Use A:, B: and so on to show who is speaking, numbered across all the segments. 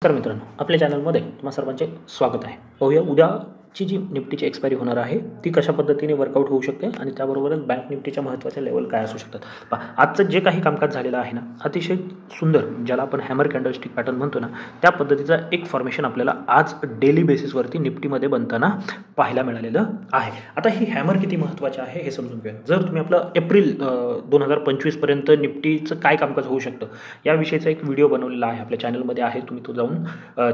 A: नमस्कार मित्रांनो, आपल्या चॅनलमध्ये तुम्हा सर्वांचे स्वागत आहे. पाहूया उद्याची जी निफ्टीची एक्सपायरी होणार आहे ती कशा पद्धतीने वर्कआउट होऊ शकते आणि त्याबरोबरच बँक निफ्टीच्या महत्त्वाच्या लेवल काय असू शकतात. पहा, आजचं जे काही कामकाज झालेलं आहे ना, अतिशय सुंदर, ज्याला आपण हॅमर कॅन्डलस्टिक पॅटर्न म्हणतो ना, त्या पद्धतीचा एक फॉर्मेशन आपल्याला आज डेली बेसिसवरती निफ्टीमध्ये बनताना पाहायला मिळालेलं आहे. आता ही हॅमर किती महत्त्वाची आहे हे समजून घेऊया. जर तुम्ही आपलं एप्रिल 2025 निफ्टीचं काय कामकाज होऊ शकतं याविषयीचा एक व्हिडिओ बनवलेला आहे, आपल्या चॅनलमध्ये आहे, तुम्ही तो जाऊन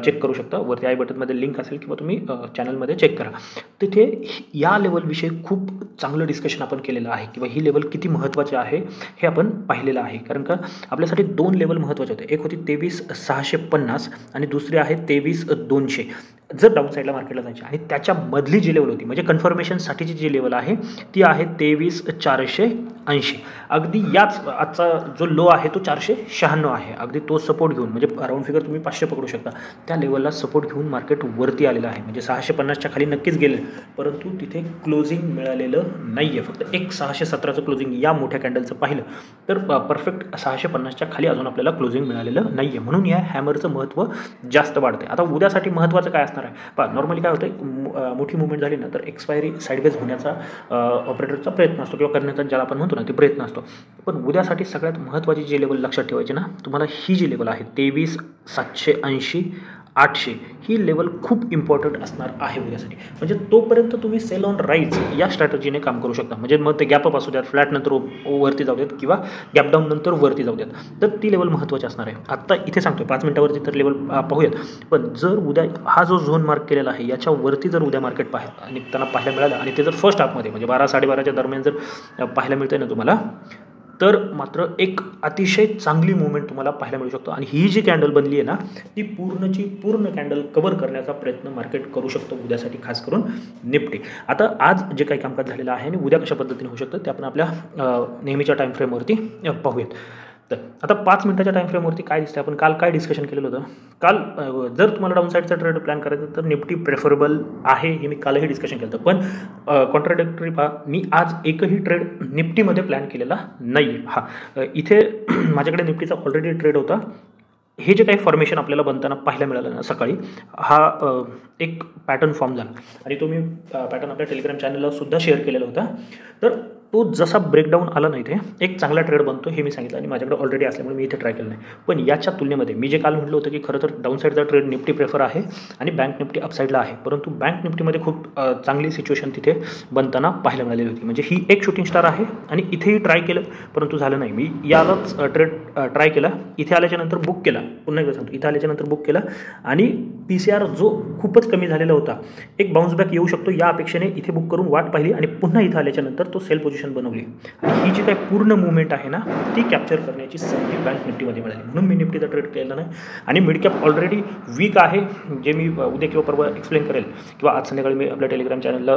A: चेक करू शकता. वरती आय बटनमध्ये लिंक असेल किंवा तुम्ही चॅनलमध्ये चेक करा. तिथे या लेवलविषयी खूप चांगलं डिस्कशन आपण केलेलं आहे किंवा ही लेवल किती महत्त्वाची आहे हे आपण पाहिलेलं आहे. कारण का आपल्यासाठी दोन लेवल महत्त्वाचे होते. एक होती 23,650 आणि दुसरी आहे 23,200. जर डाऊन साईडला मार्केटला जायची आणि त्याच्यामधली जी लेवल होती म्हणजे कन्फर्मेशनसाठीची जी लेवल आहे ती आहे 23,480. अगदी याच आजचा जो लो आहे तो 496 आहे. अगदी तो सपोर्ट घेऊन म्हणजे राऊंड फिगर तुम्ही 500 पकडू शकता, त्या लेवलला सपोर्ट घेऊन मार्केट वरती आलेलं आहे. म्हणजे 650च्या खाली नक्कीच गेले, परंतु तिथे क्लोजिंग मिळालेलं नाही आहे. फक्त एक 617चं क्लोजिंग या मोठ्या कॅन्डलचं पाहिलं तर परफेक्ट 650च्या खाली अजून आपल्याला क्लोजिंग मिळालेलं नाही आहे. म्हणून या हॅमरचं महत्त्व जास्त वाढते. आता उद्यासाठी महत्त्वाचं काय असणार आहे पहा. नॉर्मली काय होतं, मोठी मुवमेंट झाली ना तर एक्सपायरी साईडवेज होण्याचा ऑपरेटरचा प्रयत्न असतो किंवा करण्याचा ज्याला आपण म्हणतो ना ते प्रयत्न असतो. पण उद्यासाठी सगळ्यात महत्त्वाची जी लेवल लक्षात ठेवायची ना, तुम्हाला ही जी लेवल आहे 23,780 800 ही लेवल खूप इम्पॉर्टंट असणार आहे उद्यासाठी. म्हणजे तोपर्यंत तुम्ही सेल ऑन राईज या स्ट्रॅटजीने काम करू शकता. म्हणजे मग ते गॅपअप असू द्यात, फ्लॅट नंतर वरती जाऊ देत किंवा गॅप डाऊन नंतर वरती जाऊ देत, तर ती लेवल महत्त्वाची असणार आहे. आत्ता इथे सांगतोय 5 मिनिटावरती तर लेवल पाहूयात. पण जर उद्या हा जो झोन मार्क केलेला आहे याच्यावरती जर उद्या मार्केट निघताना पाहायला मिळालं आणि ते जर फर्स्ट हाफमध्ये म्हणजे 12-12:30च्या दरम्यान जर पाहायला मिळते ना तुम्हाला, तर मात्र एक अतिशय चांगली मुवमेंट तुम्हाला पाहायला मिळू शकतो. आणि ही जी कॅन्डल बनली आहे ना ती पूर्ण कॅन्डल कव्हर करण्याचा प्रयत्न मार्केट करू शकतो उद्यासाठी, खास करून निफ्टी. आता आज जे काही कामकाज झालेलं आहे आणि उद्या कशा पद्धतीने होऊ शकतं ते आपण आपल्या नेहमीच्या टाईम फ्रेमवरती पाहूयात. तर आता 5 मिनिटाच्या टाईम फ्रेमवरती काय दिसतं, आपण काल काय डिस्कशन केलेलं होतं. काल जर तुम्हाला डाऊन साईडचा ट्रेड प्लॅन करायचा तर निफ्टी प्रेफरेबल आहे हे मी कालही डिस्कशन केलं होतं. पण कॉन्ट्राडिक्टरी पहा, मी आज एकही ट्रेड निफ्टीमध्ये प्लॅन केलेला नाही आहे. हा इथे माझ्याकडे निफ्टीचा ऑलरेडी ट्रेड होता. हे जे काही फॉर्मेशन आपल्याला बनताना पाहायला मिळालं ना सकाळी, हा एक पॅटर्न फॉर्म झाला आणि तो मी पॅटर्न आपल्या टेलिग्राम चॅनलला सुद्धा शेअर केलेला होता. तर तो जसा ब्रेकडाऊन आला ना इथे एक चांगला ट्रेड बनतो हे मी सांगितलं आणि माझ्याकडे ऑलरेडी असल्यामुळे मी इथे ट्राय केलं नाही. पण याच्या तुलनेमध्ये मी जे काल म्हटलं होतं की खरं तर डाऊन साईडचा ट्रेड निफ्टी प्रेफर आहे आणि बँक निफ्टी अपसाईडला आहे, परंतु बँक निफ्टीमध्ये खूप चांगली सिच्युएशन तिथे बनताना पाहायला मिळालेली होती. म्हणजे ही एक शूटिंग स्टार आहे आणि इथेही ट्राय केलं परंतु झालं नाही. मी यालाच ट्रेड ट्राय केला, इथे आल्याच्यानंतर बुक केला, पुन्हा एकदा सांगतो इथे आल्याच्यानंतर बुक केला आणि PCR जो खूपच कमी झालेला होता, एक बाउन्स बॅक येऊ शकतो या अपेक्षेने इथे बुक करून वाट पाहिली आणि पुन्हा इथं आल्याच्यानंतर तो सेल पोझिशन बनवली आणि ही जी काही पूर्ण मुवमेंट आहे ना ती कॅप्चर करण्याची संधी बँक निफ्टीमध्ये मिळाली. म्हणून मी निफ्टीचा ट्रेड केला नाही आणि मिड कॅप ऑलरेडी वीक आहे, जे मी उद्या किंवा परवा एक्सप्लेन करेल किंवा आज संध्याकाळी मी आपल्या टेलिग्राम चॅनलला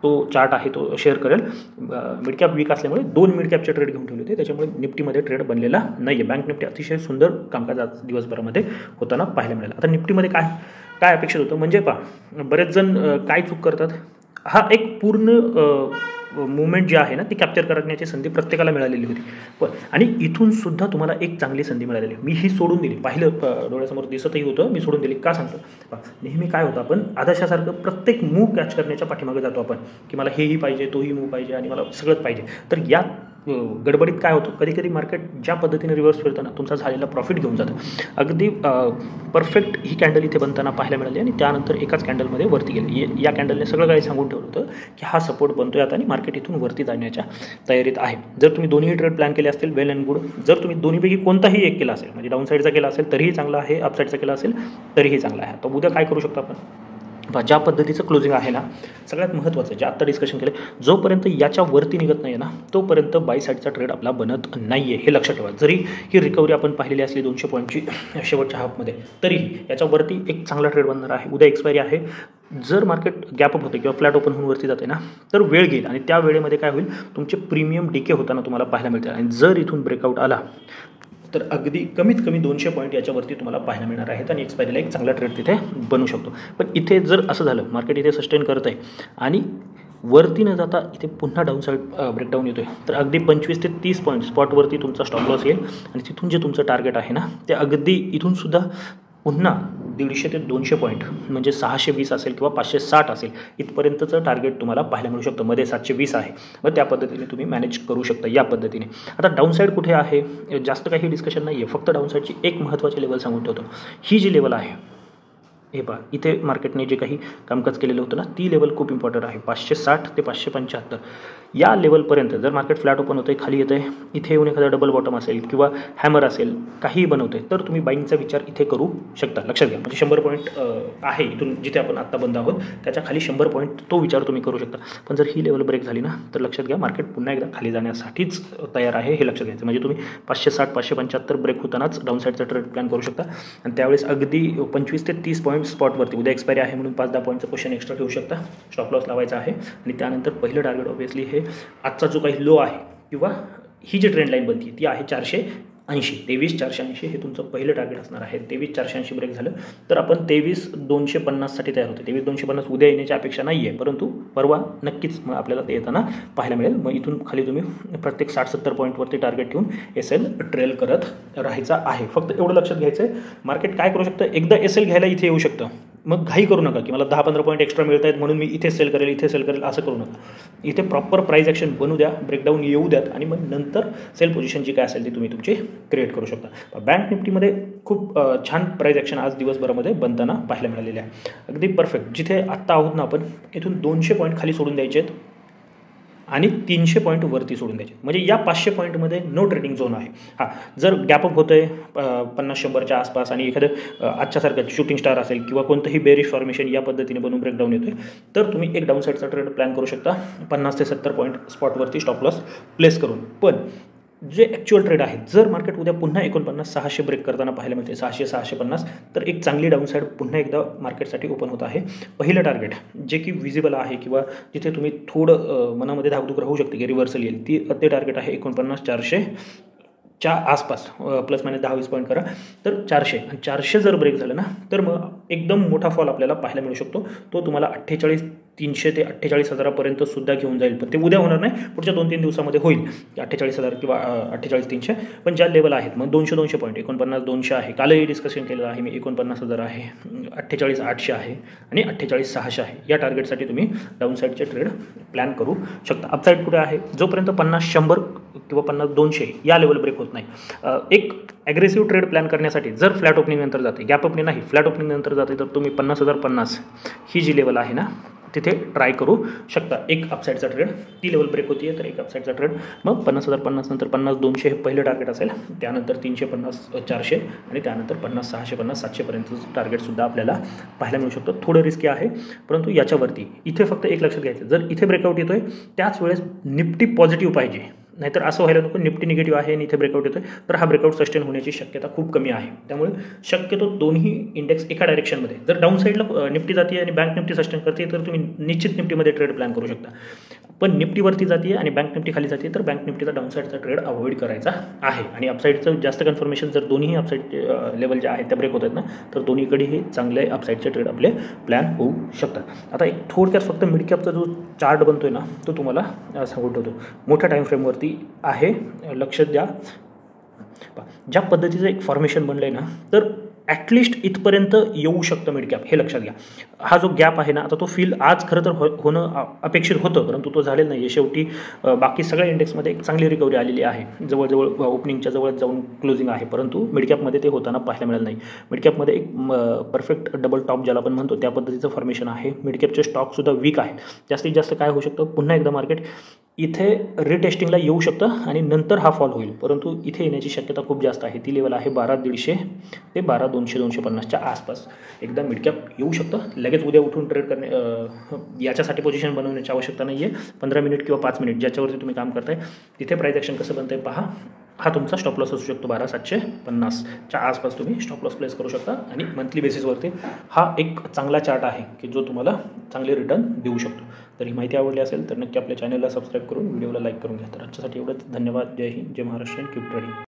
A: तो चार्ट आहे तो शेअर करेल. मिड कॅप वीक असल्यामुळे 2 मिड कॅपचे ट्रेड घेऊन ठेवले होते, त्याच्यामुळे निफ्टीमध्ये ट्रेड बनलेला नाही आहे. बँक निफ्टी अतिशय सुंदर कामकाज आज दिवसभरामध्ये होताना पाहायला मिळालं. आता निफ्टीमध्ये काय अपेक्षित होतं म्हणजे पहा, बरेच जण काय चूक करतात, हा एक पूर्ण मुवमेंट जी आहे ना ती कॅप्चर करण्याची संधी प्रत्येकाला मिळालेली होती. पण आणि इथून सुद्धा तुम्हाला एक चांगली संधी मिळालेली. मी ही सोडून दिली, पाहिलं डोळ्यासमोर दिसतही होतं, मी सोडून दिली. का सांगतो, नेहमी काय होतं आपण आदर्शासारखं प्रत्येक मूव कॅच करण्याच्या पाठीमागे जातो आपण की मला हेही पाहिजे तोही मूव पाहिजे आणि मला सगळंच पाहिजे. तर या गडबडीत काय होतं, कधी कधी मार्केट ज्या पद्धतीने रिव्हर्स फिरताना तुमचा झालेला प्रॉफिट घेऊन जातं. अगदी परफेक्ट ही कॅन्डल इथे बनताना पाहायला मिळाली आणि त्यानंतर एकाच कॅन्डलमध्ये वरती गेली. या कॅन्डलने सगळं काही सांगून ठेवलं होतं की हा सपोर्ट बनतोय आता आणि मार्केट इथून वरती जाण्याच्या तयारीत आहे. जर तुम्ही दोन्ही ट्रेड प्लॅन केले असतील वेल अँड गुड. जर तुम्ही दोन्हीपैकी कोणताही एक केला असेल म्हणजे डाऊन साईडचा केला असेल तरीही चांगला आहे, अप साईडचा केला असेल तरीही चांगला आहे. तर उद्या काय करू शकतो आपण, ज्या पद्धतीचं क्लोजिंग आहे ना सगळ्यात महत्त्वाचं जे आत्ता डिस्कशन केलं, जोपर्यंत याच्यावरती निघत नाही ना तोपर्यंत बाय साईडचा ट्रेड आपला बनत नाही आहे हे लक्षात ठेवा. जरी ही रिकव्हरी आपण पाहिलेली असली 200 पॉईंटची शेवटच्या हाफमध्ये, तरीही याच्यावरती एक चांगला ट्रेड बनणार आहे. उद्या एक्सपायरी आहे. जर मार्केट गॅपअप होते किंवा फ्लॅट ओपन होऊन वरती जाते ना तर वेळ घेईल आणि त्या वेळेमध्ये काय होईल, तुमचे प्रीमियम डिके होताना तुम्हाला पाहायला मिळतील. आणि जर इथून ब्रेकआउट आला तर अगदी कमीत कमी 200 पॉईंट याच्यावरती तुम्हाला पाहायला मिळणार आहेत आणि एक्सपायरीला एक चांगला ट्रेड तिथे बनू शकतो. पण इथे जर असं झालं, मार्केट इथे सस्टेन करत आहे आणि वरती न जाता इथे पुन्हा डाऊन साईड ब्रेकडाऊन येतोय, तर अगदी 25 ते 30 पॉईंट स्पॉटवरती तुमचा स्टॉप लॉस येईल आणि तिथून जे तुमचं टार्गेट आहे ना ते अगदी इथून सुद्धा पुन्हा 150 ते 200 पॉईंट म्हणजे 620 असेल किंवा 560 असेल इथपर्यंतचं टार्गेट तुम्हाला पाहायला मिळू शकतं. मध्ये 720 आहे, मग त्या पद्धतीने तुम्ही मॅनेज करू शकता या पद्धतीने. आता डाऊनसाईड कुठे आहे जास्त काही डिस्कशन नाही आहे, फक्त डाऊनसाईडची एक महत्त्वाची लेवल सांगून ठेवतो. ही जी लेवल आहे हे पहा, इथे मार्केटने जे काही कामकाज केलेलं होतं ना ती लेवल खूप इम्पॉर्टंट आहे. 560 ते 575 या लेवलपर्यंत जर मार्केट फ्लॅट ओपन होतं आहे, खाली येतं आहे, इथे येऊन एखादा डबल बॉटम असेल किंवा हॅमर असेल, काहीही बनवतं आहे, तर तुम्ही बाईंगचा विचार इथे करू शकता. लक्षात घ्या, म्हणजे 100 पॉईंट आहे इथून जिथे आपण आत्ता बंद आहोत त्याच्या खाली 100 पॉईंट तो विचार तुम्ही करू शकता. पण जर ही लेवल ब्रेक झाली ना तर लक्षात घ्या मार्केट पुन्हा एकदा खाली जाण्यासाठीच तयार आहे, हे लक्षात घ्यायचं. म्हणजे तुम्ही 560 575 ब्रेक होतानाच डाऊनसाईडचा ट्रेड प्लॅन करू शकता आणि त्यावेळेस अगदी 25 ते 30 पॉईंट स्पॉटवरती उद्या एक्सपायरी आहे म्हणून 5-10 पॉईंटचं क्वेश्चन एक्स्ट्रा ठेवू शकता. स्टॉप लॉस लावायचा आहे आणि त्यानंतर पहिलं टार्गेट ऑब्वियसली हे आजचा जो काही लो आहे किंवा ही जी ट्रेंड लाईन बनती ती आहे 480. 23,480 हे तुमचं पहिलं टार्गेट असणार आहे. 23,480 ब्रेक झालं तर आपण 23,250साठी तयार होते. 23,250 उद्या येण्याची अपेक्षा नाही आहे, परंतु परवा नक्कीच मग आपल्याला ते येताना पाहायला मिळेल. मग इथून खाली तुम्ही प्रत्येक 60-70 पॉईंटवरती टार्गेट ठेवून SL ट्रेल करत राहायचा आहे. फक्त एवढं लक्षात घ्यायचं आहे मार्केट काय करू शकतं, एकदा SL घ्यायला इथे येऊ शकतं, मग घाई करू नका की मला 10-15 पॉईंट एक्स्ट्रा मिळत आहेत म्हणून मी इथे सेल करेल इथे सेल करेल असं करू नका. इथे प्रॉपर प्राईस ॲक्शन बनू द्या, ब्रेकडाऊन येऊ द्यात आणि मग नंतर सेल पोझिशन जी काय असेल ती तुम्ही तुमची क्रिएट करू शकता. बँक निफ्टीमध्ये खूप छान प्राईस ॲक्शन आज दिवसभरामध्ये बनताना पाहायला मिळालेले आहे. अगदी परफेक्ट जिथे आत्ता आहोत ना आपण इथून 200 पॉईंट खाली सोडून द्यायचे आहेत आणि 300 पॉईंट वरती सोडून द्यायचे, म्हणजे या 500 पॉईंटमध्ये नो ट्रेडिंग झोन आहे. हां, जर गॅपअप होतं आहे 50-100च्या आसपास आणि एखादं आजच्यासारखं शूटिंग स्टार असेल किंवा कोणतंही बेरिश फॉर्मेशन या पद्धतीने बनून ब्रेकडाऊन येतो आहे तर तुम्ही एक डाऊनसाईडचा ट्रेड प्लॅन करू शकता 50 ते 70 पॉईंट स्पॉटवरती स्टॉप लॉस प्लेस करून. पण जे ॲक्च्युअल ट्रेड आहे जर मार्केट उद्या पुन्हा 49,600 ब्रेक करताना पाहायला मिळते 600-650 तर एक चांगली डाऊनसाईड पुन्हा एकदा मार्केटसाठी ओपन होत आहे. पहिलं टार्गेट जे की विजिबल आहे किंवा जिथे तुम्ही थोडं मनामध्ये धाकधूक राहू शकते की रिव्हर्सल येईल ते टार्गेट आहे 49,400 च्या आसपास, प्लस मायनस 10-20 पॉईंट करा तर 400. आणि 400 जर ब्रेक झालं ना तर मग एकदम मोठा फॉल आपल्याला पाहायला मिळू शकतो. तो तुम्हाला 48,300 ते 48,000पर्यंत सुद्धा घेऊन जाईल. पण ते उद्या होणार नाही, पुढच्या 2-3 दिवसामध्ये होईल 48,000 किंवा 48,300. पण ज्या लेवल आहेत मग 200 पॉईंट 49,200 आहे, कालही डिस्कशन केलेलं आहे मी, 49,000 आहे, 48,800 आहे आणि 48,600 आहे. या टार्गेटसाठी तुम्ही डाऊनसाईडचे ट्रेड प्लॅन करू शकता. अपसाईड कुठे आहे, जोपर्यंत 50-100 किंवा 50-200 या लेवल ब्रेक होत नाही. एक ॲग्रेसिव्ह ट्रेड प्लॅन करण्यासाठी जर फ्लॅट ओपनिंग नंतर जाते, गॅप ओपनिंग नाही फ्लॅट ओपनिंग नंतर जाते तर तुम्ही 50,050 ही जी लेवल आहे ना तिथे ट्राय करू शकता. एक अपसाईडचा ट्रेड ती लेवल ब्रेक होती आहे तर एक अपसाईडचा ट्रेड मग 50,050 नंतर 50-200 हे पहिलं टार्गेट असेल, त्यानंतर 350-400 आणि त्यानंतर 50-650-700पर्यंतचं टार्गेटसुद्धा आपल्याला पाहायला मिळू शकतं. थोडं रिस्की आहे परंतु याच्यावरती इथे फक्त एक लक्षात घ्यायचं, जर इथे ब्रेकआउट येतो आहे त्याच वेळेस निफ्टी पॉझिटिव्ह पाहिजे, नाहीतर असं व्हायला नको निफ्टी निगेटिव्ह आहे आणि इथे ब्रेकआउट येतो आहे तर हा ब्रेकआउट सस्टेन होण्याची शक्यता खूप कमी आहे. त्यामुळे शक्यतो दोन्ही इंडेक्स एका डायरेक्शनमध्ये, जर डाऊन साईडला निफ्टी जाते आणि बँक निफ्टी सस्टेन करते तर तुम्ही निश्चित निफ्टीमध्ये ट्रेड प्लॅन करू शकता. पण निफ्टीवरती जाते आणि बँक निफ्टी खाली जाते तर बँक निफ्टीचा डाऊनसाईडचा ट्रेड अवॉइड करायचा आहे. आणि अपसाईडचं जास्त कन्फर्मेशन जर दोन्ही अपसाईड लेवल ज्या आहेत त्या ब्रेक होत आहेत ना तर दोन्हीकडेही चांगले अपसाईडचे ट्रेड आपले प्लॅन होऊ शकतात. आता एक थोडक्यात फक्त मिड कॅपचा जो चार्ट बनतो आहे ना तो तुम्हाला सांगून ठेवतो. मोठ्या टाईम फ्रेमवरती आहे, लक्ष द्या. ज्या पद्धतीचं एक फॉर्मेशन बनलं आहे ना तर ॲटलिस्ट इथपर्यंत येऊ शकतं मिड कॅप, हे लक्षात घ्या. हा जो गॅप आहे ना आता तो फील आज खरं तर होणं अपेक्षित होतं परंतु तो झालेला नाही आहे. शेवटी बाकी सगळ्या इंडेक्समध्ये एक चांगली रिकव्हरी आलेली आहे, जवळजवळ ओपनिंगच्या जवळ जाऊन क्लोजिंग आहे, परंतु मिड कॅपमध्ये ते होताना पाहायला मिळालं नाही. मिड कॅपमध्ये एक परफेक्ट डबल टॉप ज्याला आपण म्हणतो त्या पद्धतीचं फॉर्मेशन आहे. मिड कॅपचे स्टॉकसुद्धा वीक आहेत. जास्तीत जास्त काय होऊ शकतं, पुन्हा एकदा मार्केट इथे रिटेस्टिंगला येऊ शकतं आणि नंतर हा फॉल होईल, परंतु इथे येण्याची शक्यता खूप जास्त आहे. ती लेवल आहे 12,150 ते 12,200-250च्या आसपास. एकदा मिडकॅप येऊ शकतं, लगेच उद्या उठून ट्रेड करणे याच्यासाठी पोझिशन बनवण्याची आवश्यकता नाही आहे. 15 मिनिट किंवा 5 मिनिट ज्याच्यावरती तुम्ही काम करताय तिथे प्राईस ॲक्शन कसं बनतं आहे पहा. हा तुमचा स्टॉप लॉस असू शकतो 12,750च्या आसपास तुम्ही स्टॉप लॉस प्लेस करू शकता आणि मंथली बेसिसवरती हा एक चांगला चार्ट आहे की जो तुम्हाला चांगले रिटर्न देऊ शकतो. तर ही माहिती आवडली असेल तर नक्की आपल्या चॅनलला सबस्क्राईब करून व्हिडिओला लाईक करून घ्या. तर आजच्यासाठी एवढंच. धन्यवाद. जय हिंद, जय महाराष्ट्र, कीप ट्रेडिंग.